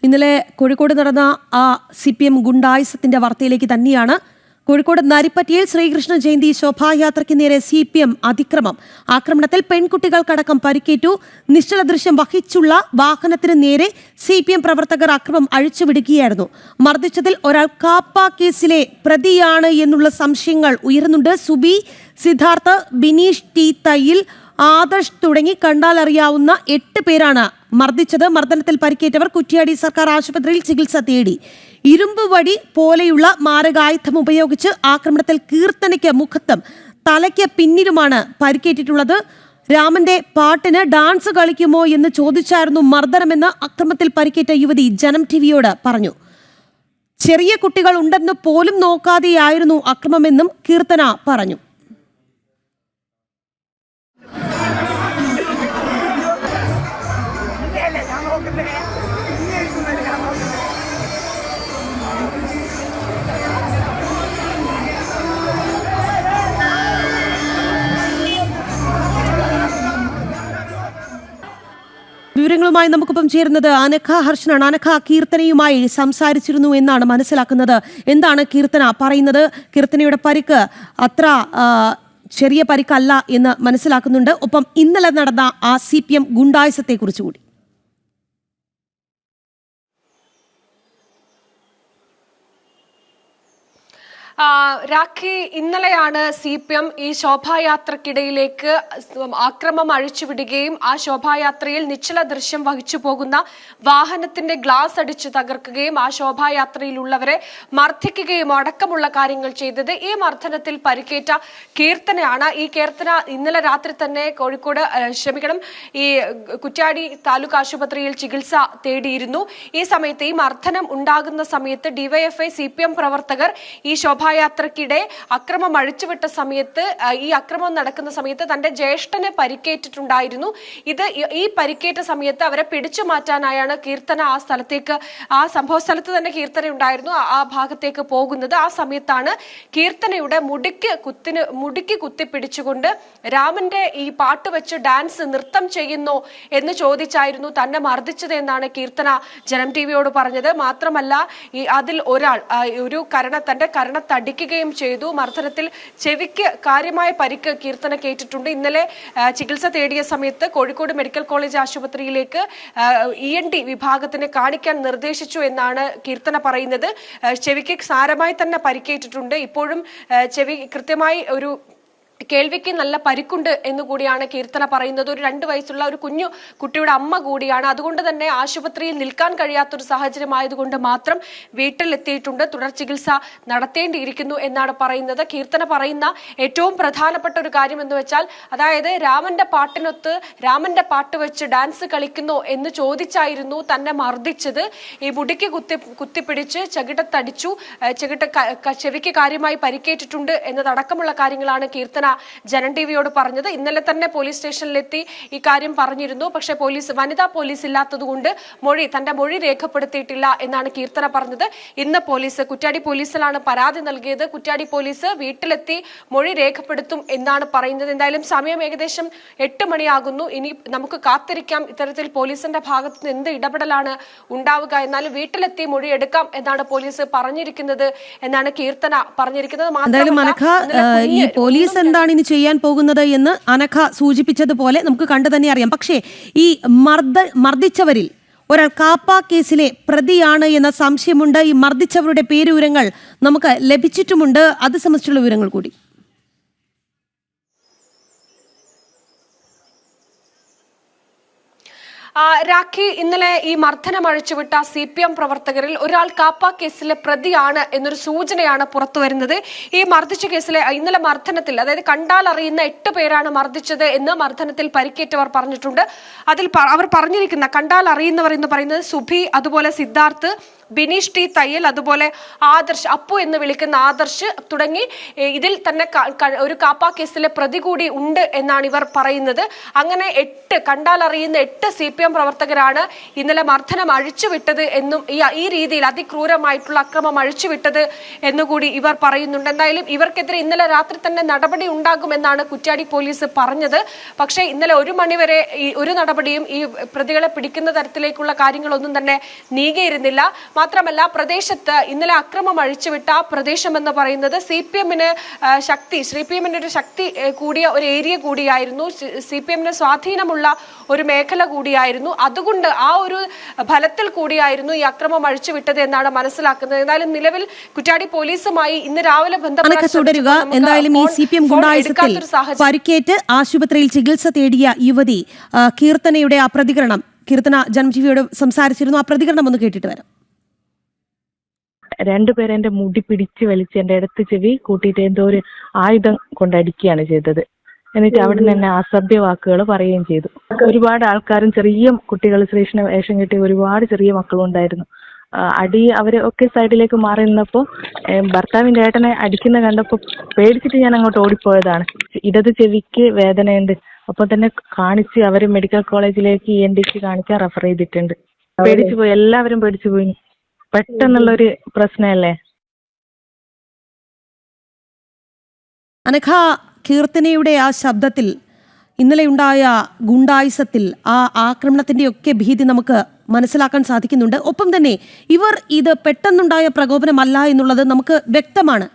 ഇന്നലെ കോഴിക്കോട് നടന്ന ആ CPM ഗുണ്ടായിസത്തിന്റെ വാർത്തയിലേക്ക് തന്നെയാണ്. കോഴിക്കോട് നരിപ്പറ്റിയിൽ ശ്രീകൃഷ്ണ ജയന്തി ശോഭായാത്രയ്ക്ക് നേരെ CPM അതിക്രമം. ആക്രമണത്തിൽ പെൺകുട്ടികൾക്കടക്കം പരിക്കേറ്റു. നിശ്ചല ദൃശ്യം വഹിച്ചുള്ള വാഹനത്തിന് നേരെ CPM പ്രവർത്തകർ അക്രമം അഴിച്ചുവിടുകയായിരുന്നു. മർദ്ദിച്ചതിൽ ഒരാൾ കാപ്പ കേസിലെ പ്രതിയാണ് എന്നുള്ള സംശയങ്ങൾ ഉയരുന്നുണ്ട്. സുബി, സിദ്ധാർത്ഥ്, ബിനീഷ് ടി തയ്യിൽ, ആദർശ് തുടങ്ങി കണ്ടാലറിയാവുന്ന 8 പേരാണ് മർദ്ദിച്ചത്. മർദ്ദനത്തിൽ പരിക്കേറ്റവർ കുറ്റ്യാടി സർക്കാർ ആശുപത്രിയിൽ ചികിത്സ തേടി. ഇരുമ്പ് വടി പോലെയുള്ള മാരകായുധം ഉപയോഗിച്ച് ആക്രമണത്തിൽ കീർത്തനയ്ക്ക് മുഖത്തും തലയ്ക്ക് പിന്നിലുമാണ് പരിക്കേറ്റിട്ടുള്ളത്. രാമന്റെ പാട്ടിന് ഡാൻസ് കളിക്കുമോ എന്ന് ചോദിച്ചായിരുന്നു മർദ്ദനമെന്ന് അക്രമത്തിൽ പരിക്കേറ്റ യുവതി ജനം ടിവിയോട് പറഞ്ഞു. ചെറിയ കുട്ടികൾ ഉണ്ടെന്ന് പോലും നോക്കാതെയായിരുന്നു അക്രമമെന്നും കീർത്തന പറഞ്ഞു. വിവരങ്ങളുമായി നമുക്കൊപ്പം ചേരുന്നത് അനഘ ഹർഷനാണ്. അനഘ, കീർത്തനയുമായി സംസാരിച്ചിരുന്നു എന്നാണ് മനസ്സിലാക്കുന്നത്. എന്താണ് കീർത്തന പറയുന്നത്? കീർത്തനയുടെ പരിക്ക് അത്ര ചെറിയ പരിക്കല്ല എന്ന് മനസ്സിലാക്കുന്നുണ്ട്. ഒപ്പം ഇന്നലെ നടന്ന ആ CPM ഗുണ്ടായിസത്തെ കുറിച്ച് കൂടി. രാഖി, ഇന്നലെയാണ് CPM ഈ ശോഭായാത്രക്കിടയിലേക്ക് ആക്രമം അഴിച്ചുവിടുകയും ആ ശോഭായാത്രയിൽ നിശ്ചല ദൃശ്യം വഹിച്ചു പോകുന്ന വാഹനത്തിന്റെ ഗ്ലാസ് അടിച്ചു തകർക്കുകയും ആ ശോഭായാത്രയിലുള്ളവരെ മർദ്ദിക്കുകയും അടക്കമുള്ള കാര്യങ്ങൾ ചെയ്തത്. ഈ മർദ്ദനത്തിൽ പരിക്കേറ്റ കീർത്തനയാണ്. ഈ കീർത്തന ഇന്നലെ രാത്രി തന്നെ ഈ കുറ്റ്യാടി താലൂക്ക് ആശുപത്രിയിൽ ചികിത്സ തേടിയിരുന്നു. ഈ സമയത്ത് ഈ മർദ്ദനം ഉണ്ടാകുന്ന സമയത്ത് DYFI CPM പ്രവർത്തകർ ഈ ശോഭായാത്രക്കിടെ അക്രമം അഴിച്ചുവിട്ട സമയത്ത്, ഈ അക്രമം നടക്കുന്ന സമയത്ത് തന്റെ ജ്യേഷ്ഠന് പരിക്കേറ്റിട്ടുണ്ടായിരുന്നു. ഈ പരിക്കേറ്റ സമയത്ത് അവരെ പിടിച്ചു മാറ്റാനായാണ് കീർത്തന ആ സംഭവ സ്ഥലത്ത് തന്നെ കീർത്തന ഉണ്ടായിരുന്നു, ആ ഭാഗത്തേക്ക് പോകുന്നത്. ആ സമയത്താണ് കീർത്തനയുടെ മുടിക്ക് കുത്തി പിടിച്ചുകൊണ്ട് രാമന്റെ ഈ പാട്ട് വെച്ച് ഡാൻസ് നൃത്തം ചെയ്യുന്നു എന്ന് ചോദിച്ചായിരുന്നു തന്നെ മർദ്ദിച്ചത് എന്നാണ് കീർത്തന ജനം ടിവിയോട് പറഞ്ഞത്. മാത്രമല്ല, അതിൽ ഒരാൾ തന്റെ കരണത്തടിക്കുകയും ചെയ്തു. മർദ്ദനത്തിൽ ചെവിക്ക് കാര്യമായ പരിക്ക് കീർത്തന കേട്ടിട്ടുണ്ട്. ഇന്നലെ ചികിത്സ തേടിയ സമയത്ത് കോഴിക്കോട് മെഡിക്കൽ കോളേജ് ആശുപത്രിയിലേക്ക് ENT വിഭാഗത്തിനെ കാണിക്കാൻ നിർദ്ദേശിച്ചു എന്നാണ് കീർത്തന പറയുന്നത്. ചെവിക്ക് സാരമായി തന്നെ പരിക്കേറ്റിട്ടുണ്ട്. ഇപ്പോഴും ചെവി കൃത്യമായി കേൾവിക്ക് നല്ല പരിക്കുണ്ട് എന്നുകൂടിയാണ് കീർത്തന പറയുന്നത്. ഒരു 2 വയസ്സുള്ള ഒരു കുഞ്ഞു കുട്ടിയുടെ അമ്മ കൂടിയാണ്. അതുകൊണ്ട് തന്നെ ആശുപത്രിയിൽ നിൽക്കാൻ കഴിയാത്തൊരു സാഹചര്യമായതുകൊണ്ട് മാത്രം വീട്ടിലെത്തിയിട്ടുണ്ട്. തുടർ ചികിത്സ നടത്തേണ്ടിയിരിക്കുന്നു എന്നാണ് പറയുന്നത്. കീർത്തന പറയുന്ന ഏറ്റവും പ്രധാനപ്പെട്ട ഒരു കാര്യം എന്ന് വെച്ചാൽ, അതായത് രാമന്റെ പാട്ട് വെച്ച് ഡാൻസ് കളിക്കുന്നു എന്ന് ചോദിച്ചായിരുന്നു തന്നെ മർദ്ദിച്ചത്. ഈ മുടിക്ക് കുത്തിപ്പിടിച്ച് ചെകിട്ടത്തടിച്ചു, ചെവിക്ക് കാര്യമായി പരിക്കേറ്റിട്ടുണ്ട് എന്നതടക്കമുള്ള കാര്യങ്ങളാണ് കീർത്തന ജനം ടിവിയോട് പറഞ്ഞത്. ഇന്നലെ തന്നെ പോലീസ് സ്റ്റേഷനിലെത്തി ഈ കാര്യം പറഞ്ഞിരുന്നു. പക്ഷെ വനിതാ പോലീസ് ഇല്ലാത്തതുകൊണ്ട് തന്റെ മൊഴി രേഖപ്പെടുത്തിയിട്ടില്ല എന്നാണ് കീർത്തന പറഞ്ഞത്. ഇന്ന് കുറ്റ്യാടി പോലീസിലാണ് പരാതി നൽകിയത്. കുറ്റ്യാടി പോലീസ് വീട്ടിലെത്തി മൊഴി രേഖപ്പെടുത്തും എന്നാണ് പറയുന്നത്. എന്തായാലും സമയം ഏകദേശം 8 മണിയാകുന്നു. ഇനി നമുക്ക് കാത്തിരിക്കാം ഇത്തരത്തിൽ പോലീസിന്റെ ഭാഗത്ത് നിന്ന് എന്ത് ഇടപെടലാണ് ഉണ്ടാവുക. എന്നാലും വീട്ടിലെത്തി മൊഴി എടുക്കാം എന്നാണ് പോലീസ് പറഞ്ഞിരിക്കുന്നത് എന്നാണ് കീർത്തന പറഞ്ഞിരിക്കുന്നത്. പോലീസ് എന്താണ് ഇനി ചെയ്യാൻ പോകുന്നത് എന്ന് അനഘ സൂചിപ്പിച്ചതുപോലെ നമുക്ക് കണ്ടു തന്നെ അറിയാം. പക്ഷേ ഈ മർദ്ദിച്ചവരിൽ ഒരാൾ കാപ്പ കേസിലെ പ്രതിയാണ് എന്ന സംശയമുണ്ട്. ഈ മർദ്ദിച്ചവരുടെ പേരുവിവരങ്ങൾ നമുക്ക് ലഭിച്ചിട്ടുമുണ്ട്. അത് സംബന്ധിച്ചുള്ള വിവരങ്ങൾ കൂടി. രാഖി, ഇന്നലെ ഈ മർദ്ദനം അഴിച്ചുവിട്ട CPM പ്രവർത്തകരിൽ ഒരാൾ കാപ്പ കേസിലെ പ്രതിയാണ് എന്നൊരു സൂചനയാണ് പുറത്തു വരുന്നത്. ഈ മർദ്ദിച്ച കേസിലെ ഇന്നലെ മർദ്ദനത്തിൽ, അതായത് കണ്ടാൽ അറിയുന്ന 8 പേരാണ് മർദ്ദിച്ചത് എന്ന് മർദ്ദനത്തിൽ പരിക്കേറ്റവർ പറഞ്ഞിട്ടുണ്ട്. അതിൽ അവർ പറഞ്ഞിരിക്കുന്ന കണ്ടാൽ അറിയുന്നവർ എന്ന് പറയുന്നത് സുബി, അതുപോലെ സിദ്ധാർത്ഥ്, ബിനീഷ് ടി തയ്യൽ, അതുപോലെ ആദർശ്, അപ്പു എന്ന് വിളിക്കുന്ന ആദർശ് തുടങ്ങി ഇതിൽ തന്നെ ഒരു കാപ്പ കേസിലെ പ്രതി കൂടി ഉണ്ട് എന്നാണ് ഇവർ പറയുന്നത്. അങ്ങനെ കണ്ടാലറിയുന്ന 8 CPM പ്രവർത്തകരാണ് ഇന്നലെ മർദ്ദനം അഴിച്ചുവിട്ടത് എന്നും ഈ രീതിയിൽ അതിക്രൂരമായിട്ടുള്ള അക്രമം അഴിച്ചുവിട്ടത് എന്നുകൂടി ഇവർ പറയുന്നുണ്ട്. എന്തായാലും ഇവർക്കെതിരെ ഇന്നലെ രാത്രി തന്നെ നടപടി ഉണ്ടാകുമെന്നാണ് കുറ്റ്യാടി പോലീസ് പറഞ്ഞത്. പക്ഷേ ഇന്നലെ 1 മണിവരെ ഒരു നടപടിയും ഈ പ്രതികളെ പിടിക്കുന്ന തരത്തിലേക്കുള്ള കാര്യങ്ങളൊന്നും തന്നെ നീങ്ങിയിരുന്നില്ല. മാത്രമല്ല, പ്രദേശത്ത് ഇന്നലെ അക്രമം അഴിച്ചുവിട്ട പ്രദേശം എന്ന് പറയുന്നത് CPMന് ഒരു ശക്തി കൂടിയ ഒരു ഏരിയ കൂടിയായിരുന്നു, CPMന് സ്വാധീനമുള്ള ഒരു മേഖല കൂടിയായിരുന്നു. അതുകൊണ്ട് ആ ഒരു ഫലത്തിൽ കൂടിയായിരുന്നു ഈ അക്രമം അഴിച്ചുവിട്ടത് എന്നാണ് മനസ്സിലാക്കുന്നത്. എന്നാലും നിലവിൽ കുറ്റ്യാടി പോലീസുമായി ഇന്ന് രാവിലെ തുടരുക. എന്തായാലും ഈ CPM ഗുണ്ടായിസത്തിൽ പരിക്കേറ്റ് ആശുപത്രിയിൽ ചികിത്സ തേടിയ യുവതി കീർത്തനയുടെ ആ പ്രതികരണം, കീർത്തന ജനജീവിയോട് സംസാരിച്ചിരുന്നു. ആ പ്രതികരണം ഒന്ന് കേട്ടിട്ട് വരാം. 2 പേര് എന്റെ മുടി പിടിച്ച് വലിച്ച് എന്റെ ഇടത്ത് ചെവി കൂട്ടിയിട്ട് എന്തോ ഒരു ആയുധം കൊണ്ടടിക്കുകയാണ് ചെയ്തത്. എന്നിട്ട് അവിടെ നിന്ന് തന്നെ അസഭ്യ വാക്കുകൾ പറയുകയും ചെയ്തു. ഒരുപാട് ആൾക്കാരും ചെറിയ കുട്ടികൾ, ശ്രീകൃഷ്ണ വേഷം കിട്ടിയ ഒരുപാട് ചെറിയ മക്കളും ഉണ്ടായിരുന്നു. അടി അവര് ഒക്കെ സൈഡിലേക്ക് മാറി നിന്നപ്പോ ഭർത്താവിന്റെ ഏട്ടനെ അടിക്കുന്ന കണ്ടപ്പോ പേടിച്ചിട്ട് ഞാൻ അങ്ങോട്ട് ഓടിപ്പോയതാണ്. ഇടത് ചെവിക്ക് വേദനയുണ്ട്. അപ്പൊ തന്നെ കാണിച്ച് അവര് മെഡിക്കൽ കോളേജിലേക്ക് ENTക്ക് കാണിക്കാൻ റെഫർ ചെയ്തിട്ടുണ്ട്. പേടിച്ചു പോയി, എല്ലാവരും പേടിച്ചു പോയി. പെട്ടെന്നുള്ളൊരു പ്രശ്നമല്ലേ. അനഘ, കീർത്തനയുടെ ആ ശബ്ദത്തിൽ ഇന്നലെയുണ്ടായ ഗുണ്ടായിസത്തിൽ ആ ആക്രമണത്തിന്റെയൊക്കെ ഭീതി നമുക്ക് മനസ്സിലാക്കാൻ സാധിക്കുന്നുണ്ട്. ഒപ്പം തന്നെ ഇത് പെട്ടെന്നുണ്ടായ പ്രകോപനമല്ല എന്നുള്ളത് നമുക്ക് വ്യക്തമാണ്.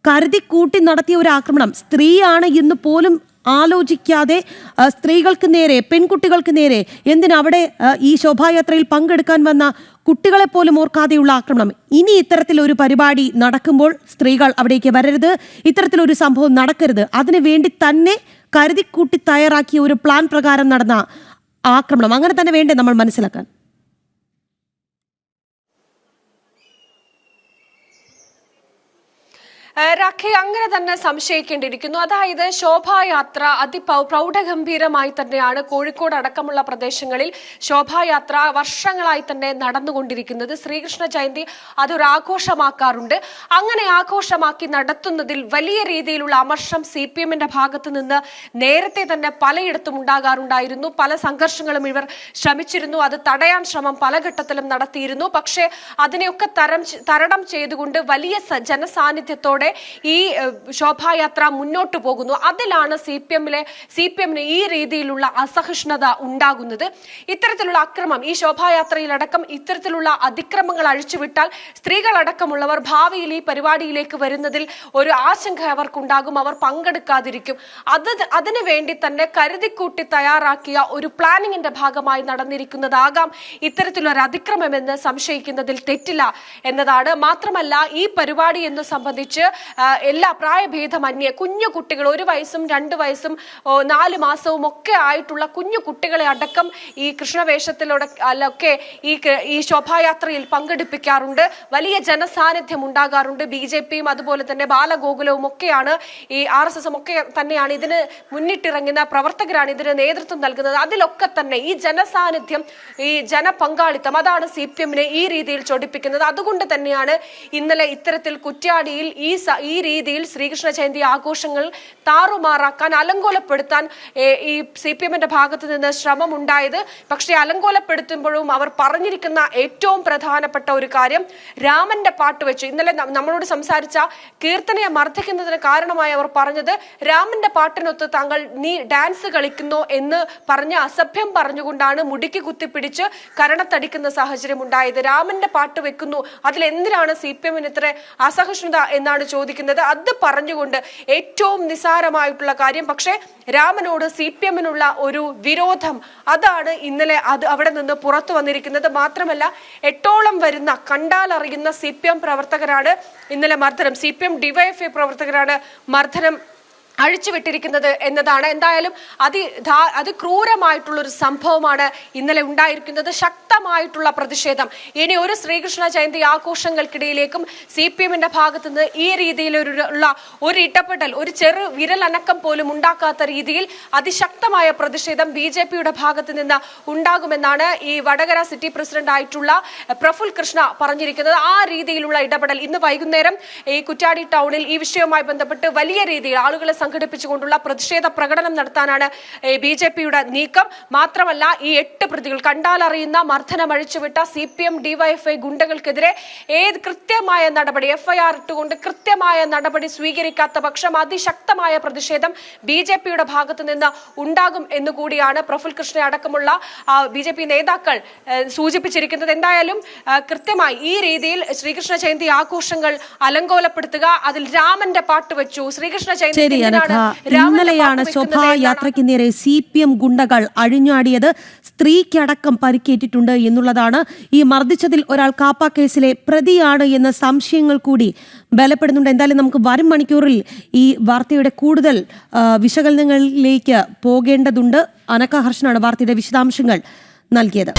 കരുതി കൂട്ടി നടത്തിയ ഒരു ആക്രമണം, സ്ത്രീയാണ് എന്ന് പോലും ആലോചിക്കാതെ സ്ത്രീകൾക്ക് നേരെ, പെൺകുട്ടികൾക്ക് നേരെ, എന്തിനവിടെ ഈ ശോഭായാത്രയിൽ പങ്കെടുക്കാൻ വന്ന കുട്ടികളെ പോലും ഓർക്കാതെയുള്ള ആക്രമണം. ഇനി ഇത്തരത്തിലൊരു പരിപാടി നടക്കുമ്പോൾ സ്ത്രീകൾ അവിടേക്ക് വരരുത്, ഇത്തരത്തിലൊരു സംഭവം നടക്കരുത്. അതിനു വേണ്ടി തന്നെ കരുതിക്കൂട്ടി തയ്യാറാക്കിയ ഒരു പ്ലാൻ പ്രകാരം നടന്ന ആക്രമണം. അങ്ങനെ തന്നെ വേണ്ടേ നമ്മൾ മനസ്സിലാക്കാൻ? രാഖി, അങ്ങനെ തന്നെ സംശയിക്കേണ്ടിയിരിക്കുന്നു. അതായത് ശോഭായാത്ര പ്രൗഢഗംഭീരമായി തന്നെയാണ് കോഴിക്കോട് അടക്കമുള്ള പ്രദേശങ്ങളിൽ ശോഭായാത്ര വർഷങ്ങളായി തന്നെ നടന്നുകൊണ്ടിരിക്കുന്നത്. ശ്രീകൃഷ്ണ ജയന്തി അതൊരാഘോഷമാക്കാറുണ്ട്. അങ്ങനെ ആഘോഷമാക്കി നടത്തുന്നതിൽ വലിയ രീതിയിലുള്ള അമർഷം CPMന്റെ ഭാഗത്ത് നിന്ന് നേരത്തെ തന്നെ പലയിടത്തും ഉണ്ടാകാറുണ്ടായിരുന്നു. പല സംഘർഷങ്ങളും ഇവർ ശ്രമിച്ചിരുന്നു. അത് തടയാൻ ശ്രമം പല ഘട്ടത്തിലും നടത്തിയിരുന്നു. പക്ഷേ അതിനെയൊക്കെ തരണം ചെയ്തുകൊണ്ട് വലിയ ജനസാന്നിധ്യത്തോടെ ഈ ശോഭായാത്ര മുന്നോട്ട് പോകുന്നു. അതിലാണ് CPMന് ഈ രീതിയിലുള്ള അസഹിഷ്ണുത ഉണ്ടാകുന്നത്. ഇത്തരത്തിലുള്ള അക്രമം ഈ ശോഭായാത്രയിലടക്കം ഇത്തരത്തിലുള്ള അതിക്രമങ്ങൾ അഴിച്ചുവിട്ടാൽ സ്ത്രീകളടക്കമുള്ളവർ ഭാവിയിൽ ഈ പരിപാടിയിലേക്ക് വരുന്നതിൽ ഒരു ആശങ്ക അവർക്കുണ്ടാകും, അവർ പങ്കെടുക്കാതിരിക്കും. അതിനു വേണ്ടി തന്നെ കരുതിക്കൂട്ടി തയ്യാറാക്കിയ ഒരു പ്ലാനിങ്ങിന്റെ ഭാഗമായി നടന്നിരിക്കുന്നതാകാം ഇത്തരത്തിലൊരു അതിക്രമമെന്ന് സംശയിക്കുന്നതിൽ തെറ്റില്ല എന്നതാണ്. മാത്രമല്ല, ഈ പരിപാടി എന്ന് സംബന്ധിച്ച് എല്ലാ പ്രായഭേദമന്യേ കുഞ്ഞു കുട്ടികൾ, 1 വയസ്സും 2 വയസ്സും 4 മാസവും ഒക്കെ ആയിട്ടുള്ള കുഞ്ഞു കുട്ടികളെ അടക്കം ഈ കൃഷ്ണവേഷത്തിലൊക്കെ ഈ ശോഭായാത്രയിൽ പങ്കെടുപ്പിക്കാറുണ്ട്. വലിയ ജനസാന്നിധ്യം ഉണ്ടാകാറുണ്ട്. BJPയും അതുപോലെ തന്നെ ബാലഗോകുലവും ഒക്കെയാണ്, ഈ RSSും ഒക്കെ തന്നെയാണ് ഇതിന് മുന്നിട്ടിറങ്ങുന്ന പ്രവർത്തകരാണ് ഇതിന് നേതൃത്വം നൽകുന്നത്. അതിലൊക്കെ തന്നെ ഈ ജനസാന്നിധ്യം, ഈ ജനപങ്കാളിത്തം, അതാണ് CPMനെ ഈ രീതിയിൽ ചൊടിപ്പിക്കുന്നത്. അതുകൊണ്ട് തന്നെയാണ് ഇന്നലെ ഇത്തരത്തിൽ കുറ്റ്യാടിയിൽ ഈ രീതിയിൽ ശ്രീകൃഷ്ണ ജയന്തി ആഘോഷങ്ങൾ താറുമാറാക്കാൻ, അലങ്കോലപ്പെടുത്താൻ ഈ CPMന്റെ ഭാഗത്ത് നിന്ന് ശ്രമം ഉണ്ടായത്. പക്ഷേ അലങ്കോലപ്പെടുത്തുമ്പോഴും അവർ പറഞ്ഞിരിക്കുന്ന ഏറ്റവും പ്രധാനപ്പെട്ട ഒരു കാര്യം, രാമന്റെ പാട്ട് വെച്ച് ഇന്നലെ നമ്മളോട് സംസാരിച്ച കീർത്തനയെ മർദ്ദിക്കുന്നതിന് കാരണമായി അവർ പറഞ്ഞത്, രാമന്റെ പാട്ടിനൊത്ത് നീ ഡാൻസ് കളിക്കുന്നോ എന്ന് പറഞ്ഞ് അസഭ്യം പറഞ്ഞുകൊണ്ടാണ് മുടിക്ക് കുത്തിപ്പിടിച്ച് കരണത്തടിക്കുന്ന സാഹചര്യം ഉണ്ടായത്. രാമന്റെ പാട്ട് വെക്കുന്നു, അതിലെന്തിനാണ് CPMന് ഇത്ര അസഹിഷ്ണുത എന്നാണ് ചോദിക്കുന്നത്. അത് പറഞ്ഞുകൊണ്ട് ഏറ്റവും നിസാരമായിട്ടുള്ള കാര്യം, പക്ഷേ രാമനോട് CPMനുള്ള ഒരു വിരോധം, അതാണ് ഇന്നലെ അവിടെ നിന്ന് പുറത്തു വന്നിരിക്കുന്നത്. മാത്രമല്ല, 8ഓളം വരുന്ന കണ്ടാലറിയുന്ന CPM പ്രവർത്തകരാണ് ഇന്നലെ മർദ്ദനം, CPM DYFI പ്രവർത്തകരാണ് മർദ്ദനം അഴിച്ചുവിട്ടിരിക്കുന്നത് എന്നതാണ്. എന്തായാലും അതിക്രൂരമായിട്ടുള്ളൊരു സംഭവമാണ് ഇന്നലെ ഉണ്ടായിരിക്കുന്നത്. ശക്തമായിട്ടുള്ള പ്രതിഷേധം. ഇനി ഒരു ശ്രീകൃഷ്ണ ജയന്തി ആഘോഷങ്ങൾക്കിടയിലേക്കും CPM-ന്റെ ഭാഗത്ത് നിന്ന് ഈ രീതിയിലുള്ള ഒരു ഇടപെടൽ, ഒരു ചെറു വിരലനക്കം പോലും ഉണ്ടാക്കാത്ത രീതിയിൽ അതിശക്തമായ പ്രതിഷേധം BJP-യുടെ ഭാഗത്ത് നിന്ന് ഉണ്ടാകുമെന്നാണ് ഈ വടകര സിറ്റി പ്രസിഡന്റ് ആയിട്ടുള്ള പ്രഫുൽ കൃഷ്ണ പറഞ്ഞിരിക്കുന്നത്. ആ രീതിയിലുള്ള ഇടപെടൽ ഇന്ന് വൈകുന്നേരം ഈ കുറ്റ്യാടി ടൗണിൽ ഈ വിഷയവുമായി ബന്ധപ്പെട്ട് വലിയ രീതിയിൽ ആളുകളെ സംഘടിപ്പിച്ചുകൊണ്ടുള്ള പ്രതിഷേധ പ്രകടനം നടത്താനാണ് BJP-യുടെ നീക്കം. മാത്രമല്ല, ഈ 8 പ്രതികൾ കണ്ടാലറിയുന്ന മർദ്ദനം അഴിച്ചുവിട്ട CPM DYFI ഗുണ്ടകൾക്കെതിരെ കൃത്യമായ നടപടി, FIR ഇട്ടുകൊണ്ട് കൃത്യമായ നടപടി സ്വീകരിക്കാത്ത പക്ഷം അതിശക്തമായ പ്രതിഷേധം BJP-യുടെ ഭാഗത്ത് നിന്ന് ഉണ്ടാകും എന്നുകൂടിയാണ് പ്രഫുൽ കൃഷ്ണ അടക്കമുള്ള BJP നേതാക്കൾ സൂചിപ്പിച്ചിരിക്കുന്നത്. എന്തായാലും കൃത്യമായി ഈ രീതിയിൽ ശ്രീകൃഷ്ണ ജയന്തി ആഘോഷങ്ങൾ അലങ്കോലപ്പെടുത്തുക, അതിൽ രാമന്റെ പാട്ട് വെച്ചു, ശ്രീകൃഷ്ണ ജയന്തി ഇന്നലെയാണ് ശോഭായാത്രയ്ക്ക് നേരെ CPM ഗുണ്ടകൾ അഴിഞ്ഞാടിയത്. സ്ത്രീക്കടക്കം പരിക്കേറ്റിട്ടുണ്ട് എന്നുള്ളതാണ്. ഈ മർദ്ദിച്ചതിൽ ഒരാൾ കാപ്പ കേസിലെ പ്രതിയാണ് എന്ന സംശയങ്ങൾ കൂടി ബലപ്പെടുന്നുണ്ട്. എന്തായാലും നമുക്ക് വരും മണിക്കൂറിൽ ഈ വാർത്തയുടെ കൂടുതൽ വിശകലനങ്ങളിലേക്ക് പോകേണ്ടതുണ്ട്. അനക ഹർഷനാണ് വാർത്തയുടെ വിശദാംശങ്ങൾ നൽകിയത്.